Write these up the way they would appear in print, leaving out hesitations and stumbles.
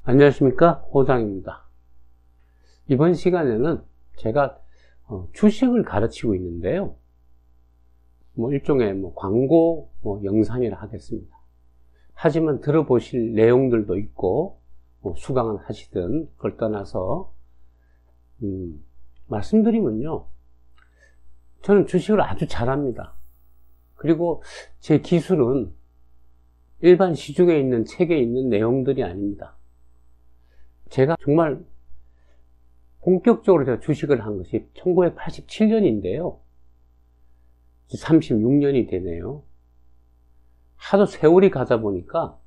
안녕하십니까, 호장입니다. 이번 시간에는 제가 주식을 가르치고 있는데요, 일종의 광고 영상이라 하겠습니다. 하지만 들어보실 내용들도 있고 수강을 하시든 그걸 떠나서 말씀드리면요, 저는 주식을 아주 잘합니다. 그리고 제 기술은 일반 시중에 있는 책에 있는 내용들이 아닙니다. 제가 정말 본격적으로 제가 주식을 한 것이 1987년인데요. 36년이 되네요. 하도 세월이 가다 보니까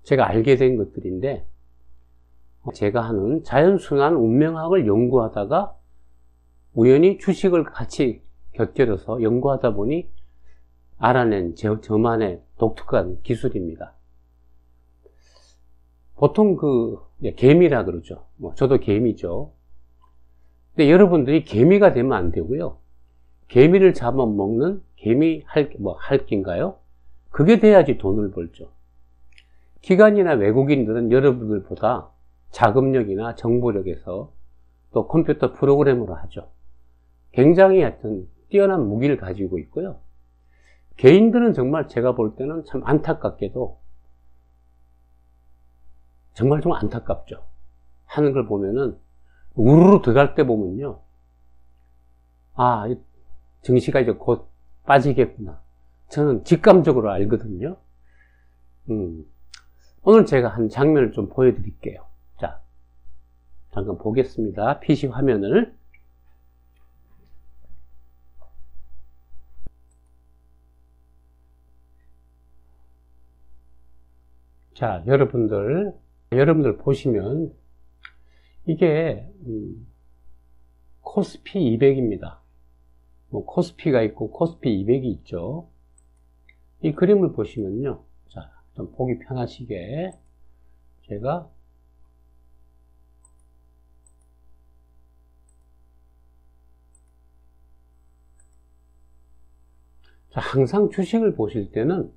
제가 알게 된 것들인데, 제가 하는 자연순환 운명학을 연구하다가 우연히 주식을 같이 곁들여서 연구하다 보니 알아낸 저만의 독특한 기술입니다. 보통 개미라 그러죠. 저도 개미죠. 근데 여러분들이 개미가 되면 안 되고요. 개미를 잡아먹는 개미 할기인가요? 그게 돼야지 돈을 벌죠. 기관이나 외국인들은 여러분들보다 자금력이나 정보력에서 또 컴퓨터 프로그램으로 하죠. 굉장히 하여튼 뛰어난 무기를 가지고 있고요. 개인들은 정말 제가 볼 때는 참 안타깝게도 정말 좀 안타깝죠. 하는 걸 보면은 우르르 들어갈 때 보면요, 증시가 이제 곧 빠지겠구나. 저는 직감적으로 알거든요. 오늘 제가 한 장면을 좀 보여드릴게요. 자, 잠깐 보겠습니다. PC 화면을. 자, 여러분들 보시면 이게 코스피 200입니다. 코스피가 있고 코스피 200이 있죠. 이 그림을 보시면요, 자, 좀 보기 편하시게 제가 항상 주식을 보실 때는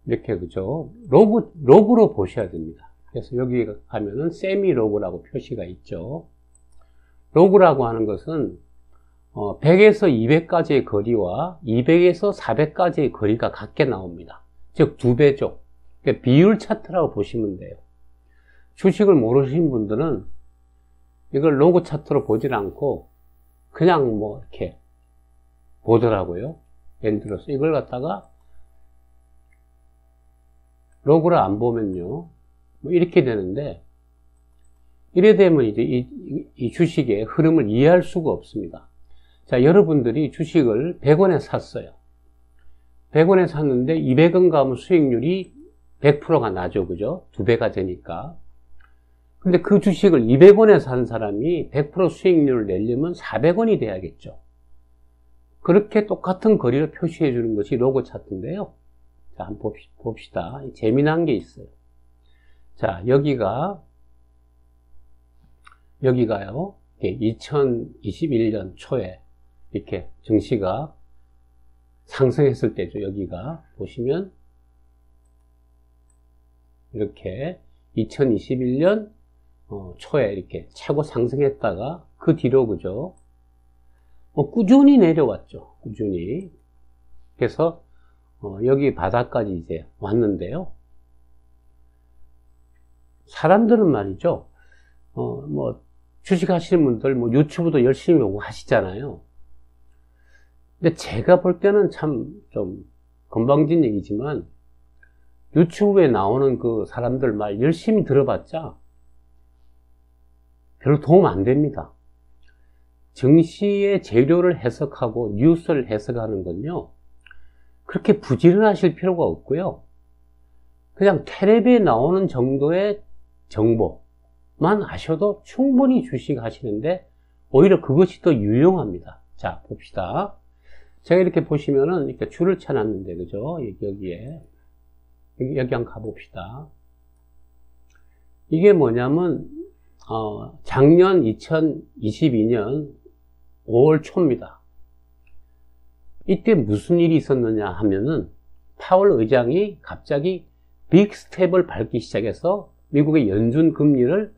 이렇게, 그죠, 로그로 보셔야 됩니다. 그래서 여기 가면은 세미 로그라고 표시가 있죠. 로그라고 하는 것은 100에서 200까지의 거리와 200에서 400까지의 거리가 같게 나옵니다. 즉 2배죠. 그러니까 비율 차트라고 보시면 돼요. 주식을 모르시는 분들은 이걸 로그 차트로 보질 않고 그냥 이렇게 보더라고요. 예를 들어서 이걸 갖다가 로그를 안 보면요, 이렇게 되는데, 이래 되면 이제 이 주식의 흐름을 이해할 수가 없습니다. 자, 여러분들이 주식을 100원에 샀어요. 100원에 샀는데 200원 가면 수익률이 100%가 나죠. 그죠? 2배가 되니까. 근데 그 주식을 200원에 산 사람이 100% 수익률을 내려면 400원이 돼야겠죠. 그렇게 똑같은 거리를 표시해 주는 것이 로그 차트인데요. 자, 한번 봅시다. 재미난 게 있어요. 자, 여기가요, 2021년 초에 이렇게 증시가 상승했을 때죠. 여기가 보시면 이렇게 2021년 초에 이렇게 최고 상승했다가 그 뒤로, 그죠, 꾸준히 내려왔죠. 꾸준히. 그래서 여기 바닥까지 이제 왔는데요. 사람들은 말이죠, 주식 하시는 분들, 유튜브도 열심히 보고 하시잖아요. 근데 제가 볼 때는 참 좀 건방진 얘기지만, 유튜브에 나오는 그 사람들 말 열심히 들어봤자 별로 도움 안 됩니다. 증시의 재료를 해석하고 뉴스를 해석하는 건요, 그렇게 부지런하실 필요가 없고요. 그냥 텔레비에 나오는 정도의 정보만 아셔도 충분히 주식 하시는데 오히려 그것이 더 유용합니다. 자, 봅시다. 제가 이렇게 보시면은 이렇게 줄을 쳐놨는데, 그죠? 여기 한번 가봅시다. 이게 뭐냐면, 작년 2022년 5월 초입니다. 이때 무슨 일이 있었느냐 하면은 파월 의장이 갑자기 빅 스텝을 밟기 시작해서 미국의 연준 금리를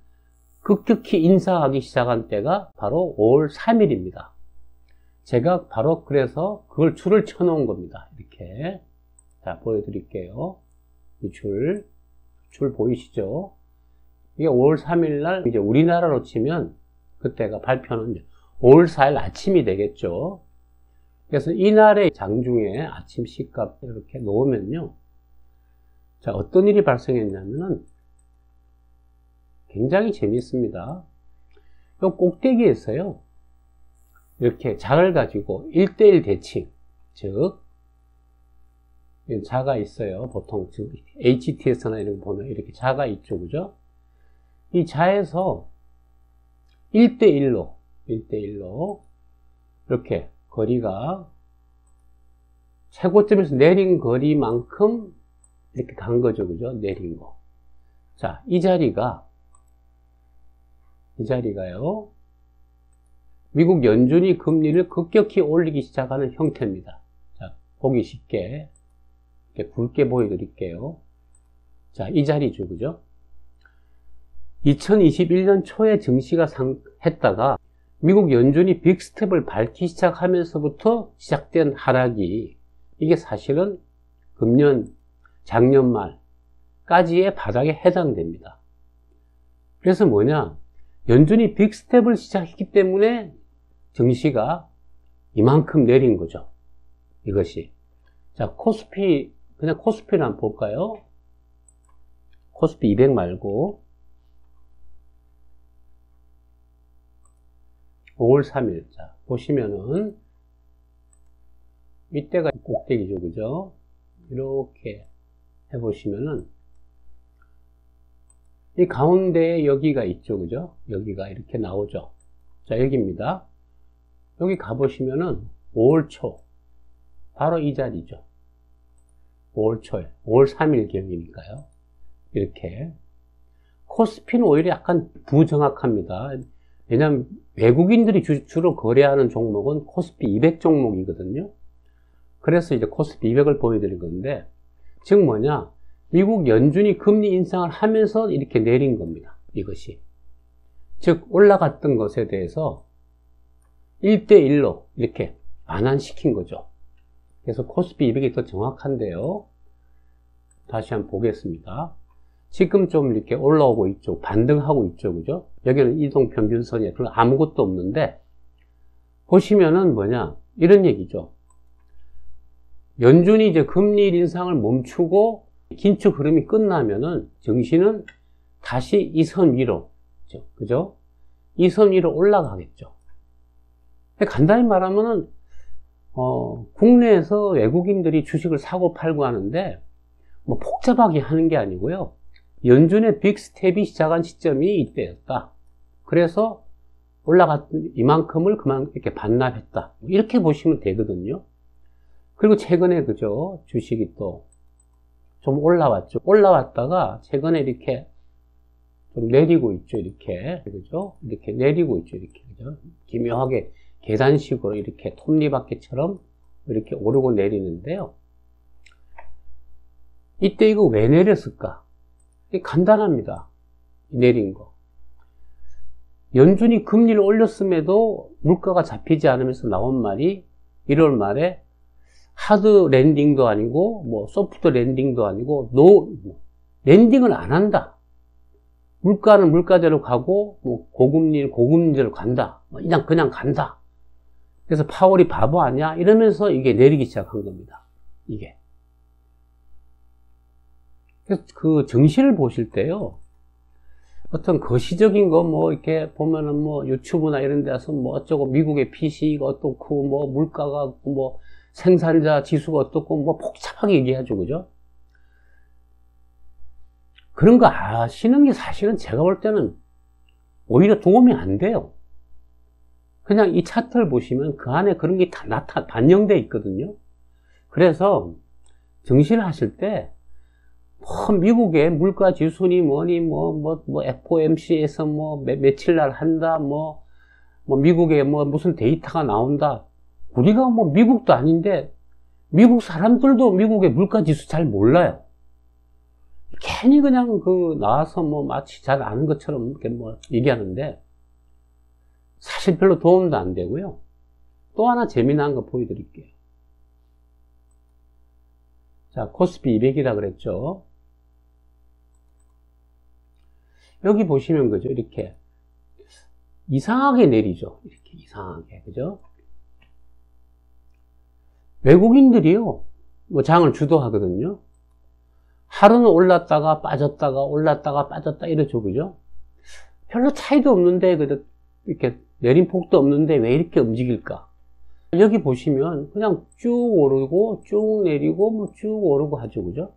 급격히 인상하기 시작한 때가 바로 5월 3일입니다. 제가 바로 그래서 그걸 줄을 쳐놓은 겁니다. 이렇게. 자, 보여드릴게요. 이 줄 보이시죠? 이게 5월 3일 날, 이제 우리나라로 치면, 그때가 발표는 5월 4일 아침이 되겠죠. 그래서 이날의 장중에 아침 시값 이렇게 놓으면요. 자, 어떤 일이 발생했냐면은, 굉장히 재밌습니다. 이 꼭대기에서요, 이렇게 자를 가지고 1대1 대칭, 즉, 자가 있어요. 보통, HTS나 이런 거 보면 이렇게 자가 있죠. 그죠? 이 자에서 1대1로, 이렇게 거리가 최고점에서 내린 거리만큼 이렇게 간 거죠. 그죠? 내린 거. 자, 이 자리가요, 미국 연준이 금리를 급격히 올리기 시작하는 형태입니다. 자, 보기 쉽게, 이렇게 굵게 보여드릴게요. 자, 이 자리죠. 그죠? 2021년 초에 증시가 했다가, 미국 연준이 빅스텝을 밟기 시작하면서부터 시작된 하락이, 이게 사실은 금년, 작년 말까지의 바닥에 해당됩니다. 그래서 뭐냐? 연준이 빅스텝을 시작했기 때문에 증시가 이만큼 내린 거죠. 이것이. 자, 코스피, 그냥 코스피를 한번 볼까요? 코스피 200 말고 5월 3일. 자, 보시면은 이때가 꼭대기죠. 그죠? 이렇게 해보시면은 이 가운데에 여기가 있죠. 그죠? 여기가 이렇게 나오죠. 자, 여기입니다. 여기 가보시면은 5월 초. 바로 이 자리죠. 5월 초에. 5월 3일 경이니까요. 이렇게. 코스피는 오히려 약간 부정확합니다. 왜냐하면 외국인들이 주로 거래하는 종목은 코스피 200 종목이거든요. 그래서 이제 코스피 200을 보여드린 건데, 즉 뭐냐? 미국 연준이 금리 인상을 하면서 이렇게 내린 겁니다. 이것이. 즉, 올라갔던 것에 대해서 1대1로 이렇게 반환시킨 거죠. 그래서 코스피 200이 더 정확한데요. 다시 한번 보겠습니다. 지금 좀 이렇게 올라오고 있죠. 반등하고 있죠. 그죠? 여기는 이동평균선이에요. 그럼 아무것도 없는데, 보시면은 뭐냐? 이런 얘기죠. 연준이 이제 금리 인상을 멈추고 긴축 흐름이 끝나면은 증시는 다시 이 선 위로, 그죠? 이 선 위로 올라가겠죠. 간단히 말하면은, 국내에서 외국인들이 주식을 사고 팔고 하는데, 뭐 복잡하게 하는 게 아니고요. 연준의 빅스텝이 시작한 시점이 이때였다. 그래서 올라갔던 이만큼을 그만 이렇게 반납했다. 이렇게 보시면 되거든요. 그리고 최근에 그죠? 주식이 또 좀 올라왔죠. 올라왔다가 최근에 이렇게 좀 내리고 있죠. 이렇게. 그죠? 이렇게 내리고 있죠. 이렇게. 그죠? 기묘하게 계단식으로 이렇게 톱니바퀴처럼 이렇게 오르고 내리는데요. 이때 이거 왜 내렸을까? 간단합니다. 내린 거. 연준이 금리를 올렸음에도 물가가 잡히지 않으면서 나온 말이 1월 말에 하드 랜딩도 아니고 뭐 소프트 랜딩도 아니고 랜딩을 안 한다. 물가는 물가대로 가고 뭐 고금리대로 간다. 그냥 간다. 그래서 파월이 바보 아니야? 이러면서 이게 내리기 시작한 겁니다. 이게. 그래서 그 증시를 보실 때요. 어떤 거시적인 거 뭐 이렇게 보면은 뭐 유튜브나 이런 데서 뭐 어쩌고 미국의 PC가 어떻고 뭐 물가가 뭐 생산자 지수가 어떻고 뭐 복잡하게 얘기하죠. 그죠? 그런 거 아시는 게 사실은 제가 볼 때는 오히려 도움이 안 돼요. 그냥 이 차트를 보시면 그 안에 그런 게 다 반영되어 있거든요. 그래서 증시를 하실 때 미국의 물가 지수니 뭐니 뭐 FOMC에서 뭐 며칠 날 한다 뭐 미국에 뭐 무슨 데이터가 나온다. 우리가 뭐 미국도 아닌데 미국 사람들도 미국의 물가 지수 잘 몰라요. 괜히 그냥 나와서 뭐 마치 잘 아는 것처럼 이렇게 뭐 얘기하는데 사실 별로 도움도 안 되고요. 또 하나 재미난 거 보여드릴게요. 자, 코스피 200이라 그랬죠. 여기 보시면 그죠? 이렇게 이상하게 내리죠. 이렇게 이상하게, 그죠? 외국인들이요, 뭐 장을 주도하거든요. 하루는 올랐다가 빠졌다가 올랐다가 빠졌다 이러죠, 그죠? 별로 차이도 없는데, 이렇게 내림폭도 없는데 왜 이렇게 움직일까? 여기 보시면 그냥 쭉 오르고 쭉 내리고 뭐 쭉 오르고 하죠, 그죠?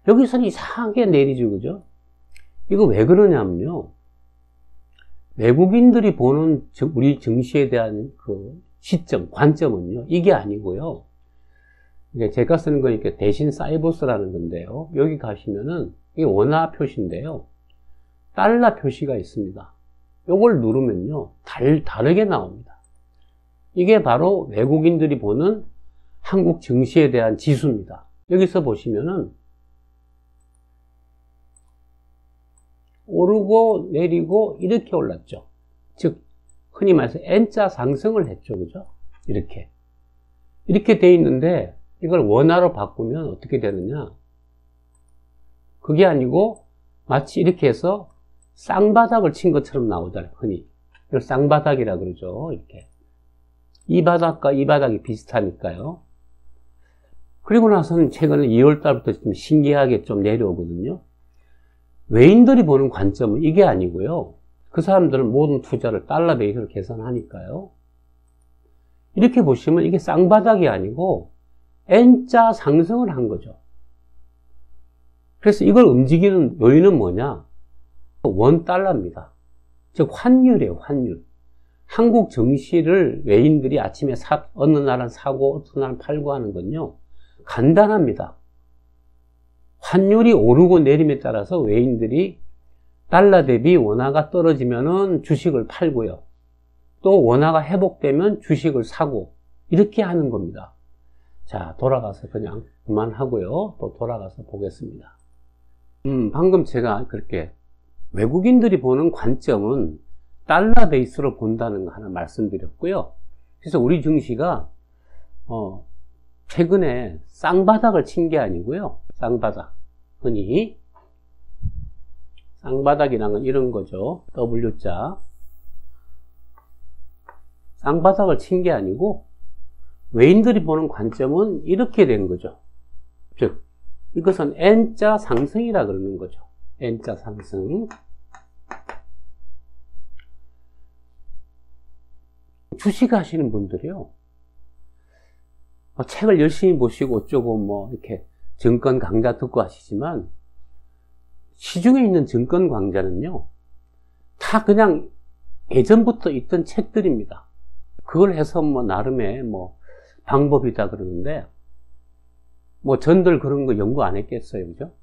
여기서는 이상하게 내리죠, 그죠? 이거 왜 그러냐면요, 외국인들이 보는 우리 증시에 대한 그 시점, 관점은요, 이게 아니고요. 제가 쓰는 거니까 대신 사이버스라는 건데요. 여기 가시면은 이게 원화 표시인데요. 달러 표시가 있습니다. 요걸 누르면요, 다르게 나옵니다. 이게 바로 외국인들이 보는 한국 증시에 대한 지수입니다. 여기서 보시면은 오르고 내리고 이렇게 올랐죠. 즉 흔히 말해서 N자 상승을 했죠, 그죠? 이렇게 돼 있는데 이걸 원화로 바꾸면 어떻게 되느냐? 그게 아니고 마치 이렇게 해서 쌍바닥을 친 것처럼 나오잖아요, 흔히. 이걸 쌍바닥이라 그러죠, 이렇게. 이 바닥과 이 바닥이 비슷하니까요. 그리고 나서는 최근에 2월 달부터 좀 신기하게 좀 내려오거든요. 외인들이 보는 관점은 이게 아니고요. 그 사람들은 모든 투자를 달러 베이스로 계산하니까요. 이렇게 보시면 이게 쌍바닥이 아니고 N자 상승을 한 거죠. 그래서 이걸 움직이는 요인은 뭐냐? 원달러입니다. 즉 환율이에요, 환율. 한국 증시를 외인들이 아침에 어느 날은 사고 어느 날은 팔고 하는 건요, 간단합니다. 환율이 오르고 내림에 따라서 외인들이 달러 대비 원화가 떨어지면은 주식을 팔고요. 또 원화가 회복되면 주식을 사고, 이렇게 하는 겁니다. 자, 돌아가서 그냥 그만하고요. 또 돌아가서 보겠습니다. 방금 제가 그렇게 외국인들이 보는 관점은 달러 베이스로 본다는 거 하나 말씀드렸고요. 그래서 우리 증시가 최근에 쌍바닥을 친 게 아니고요. 쌍바닥, 흔히 쌍바닥이라는 건 이런 거죠. W자. 쌍바닥을 친 게 아니고 외인들이 보는 관점은 이렇게 된 거죠. 즉 이것은 N자 상승이라 그러는 거죠. N자 상승. 주식 하시는 분들이요, 책을 열심히 보시고 어쩌고 뭐 이렇게 증권 강좌 듣고 하시지만 시중에 있는 증권 강좌는요, 다 그냥 예전부터 있던 책들입니다. 그걸 해서 뭐 나름의 뭐 방법이다 그러는데, 뭐 전들 그런 거 연구 안 했겠어요, 그죠?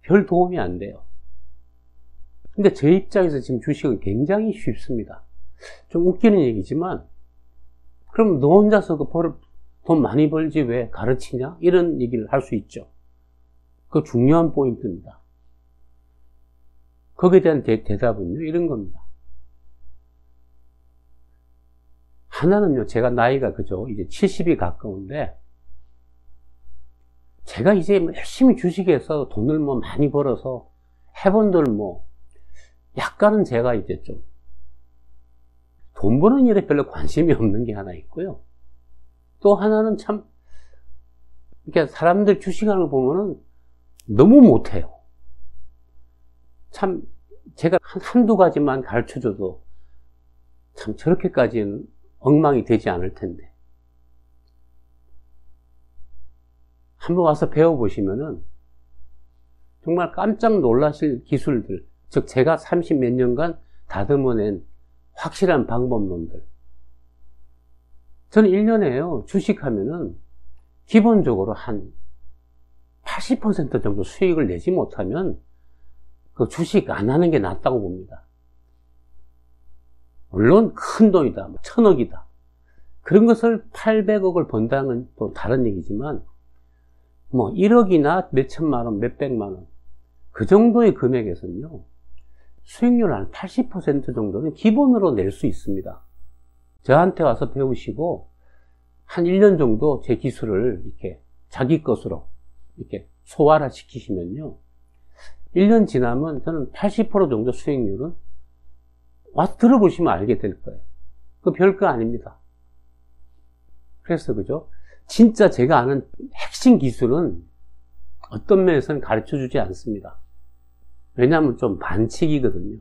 별 도움이 안 돼요. 근데 제 입장에서 지금 주식은 굉장히 쉽습니다. 좀 웃기는 얘기지만, 그럼 너 혼자서 돈 많이 벌지 왜 가르치냐? 이런 얘기를 할 수 있죠. 그 중요한 포인트입니다. 거기에 대한 대답은요, 이런 겁니다. 하나는요, 제가 나이가 그죠, 이제 70이 가까운데, 제가 이제 열심히 주식해서 돈을 뭐 많이 벌어서 해본들 뭐, 약간은 제가 이제 좀, 돈 버는 일에 별로 관심이 없는 게 하나 있고요. 또 하나는 참, 이렇게 사람들 주식하는 걸 보면은 너무 못해요. 참, 제가 한두 가지만 가르쳐 줘도 참 저렇게까지는 엉망이 되지 않을 텐데. 한번 와서 배워보시면은 정말 깜짝 놀라실 기술들, 즉 제가 30몇 년간 다듬어낸 확실한 방법론들. 저는 1년에요, 주식하면은 기본적으로 한 80% 정도 수익을 내지 못하면 그 주식 안 하는 게 낫다고 봅니다. 물론 큰 돈이다, 1000억이다. 그런 것을 800억을 번다는 또 다른 얘기지만, 뭐 1억이나 몇천만 원, 몇백만 원, 그 정도의 금액에서는요, 수익률 한 80% 정도는 기본으로 낼 수 있습니다. 저한테 와서 배우시고 한 1년 정도 제 기술을 이렇게 자기 것으로 이렇게 소화를 시키시면요, 1년 지나면 저는 80% 정도 수익률은 와서 들어보시면 알게 될 거예요. 그 별거 아닙니다. 그래서 그죠? 진짜 제가 아는 핵심 기술은 어떤 면에서는 가르쳐 주지 않습니다. 왜냐하면 좀 반칙이거든요.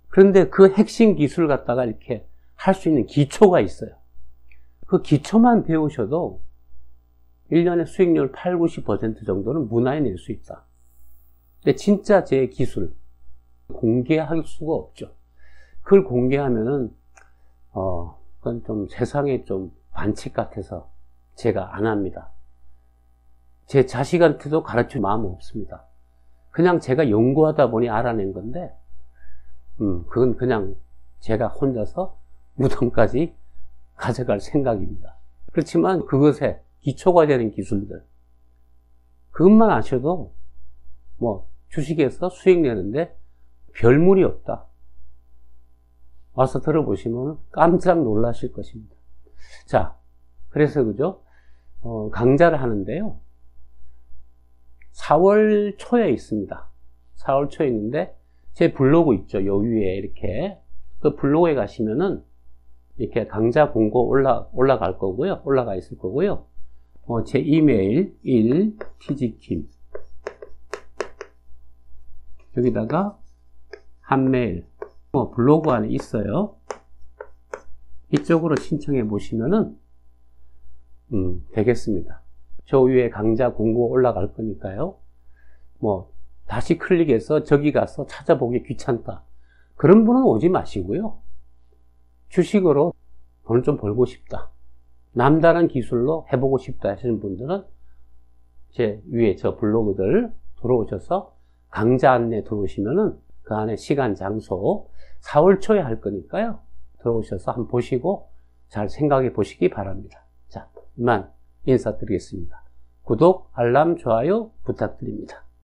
그런데 그 핵심 기술 갖다가 이렇게 할 수 있는 기초가 있어요. 그 기초만 배우셔도 1년에 수익률 8, 90% 정도는 무난히 낼 수 있다. 근데 진짜 제 기술 공개할 수가 없죠. 그걸 공개하면은 그건 좀 세상에 좀 반칙 같아서 제가 안 합니다. 제 자식한테도 가르칠 마음은 없습니다. 그냥 제가 연구하다 보니 알아낸 건데, 그건 그냥 제가 혼자서 무덤까지 가져갈 생각입니다. 그렇지만 그것에 기초가 되는 기술들, 그것만 아셔도 뭐 주식에서 수익 내는데 별무리 없다. 와서 들어보시면 깜짝 놀라실 것입니다. 자, 그래서 그죠? 강좌를 하는데요. 4월 초에 있습니다. 4월 초에 있는데 제 블로그 있죠. 요 위에 이렇게 그 블로그에 가시면은 이렇게 강좌 공고 올라갈 거고요. 올라가 있을 거고요. 제 이메일 1tgkim 여기다가 한메일 블로그 안에 있어요. 이쪽으로 신청해 보시면은 되겠습니다. 저 위에 강좌 공고 올라갈 거니까요. 뭐 다시 클릭해서 저기 가서 찾아보기 귀찮다. 그런 분은 오지 마시고요. 주식으로 돈을 좀 벌고 싶다. 남다른 기술로 해보고 싶다 하시는 분들은 제 위에 저 블로그들 들어오셔서 강좌 안내 들어오시면은 그 안에 시간, 장소 4월 초에 할 거니까요. 들어오셔서 한번 보시고 잘 생각해 보시기 바랍니다. 자, 이만 인사드리겠습니다. 구독, 알람, 좋아요 부탁드립니다.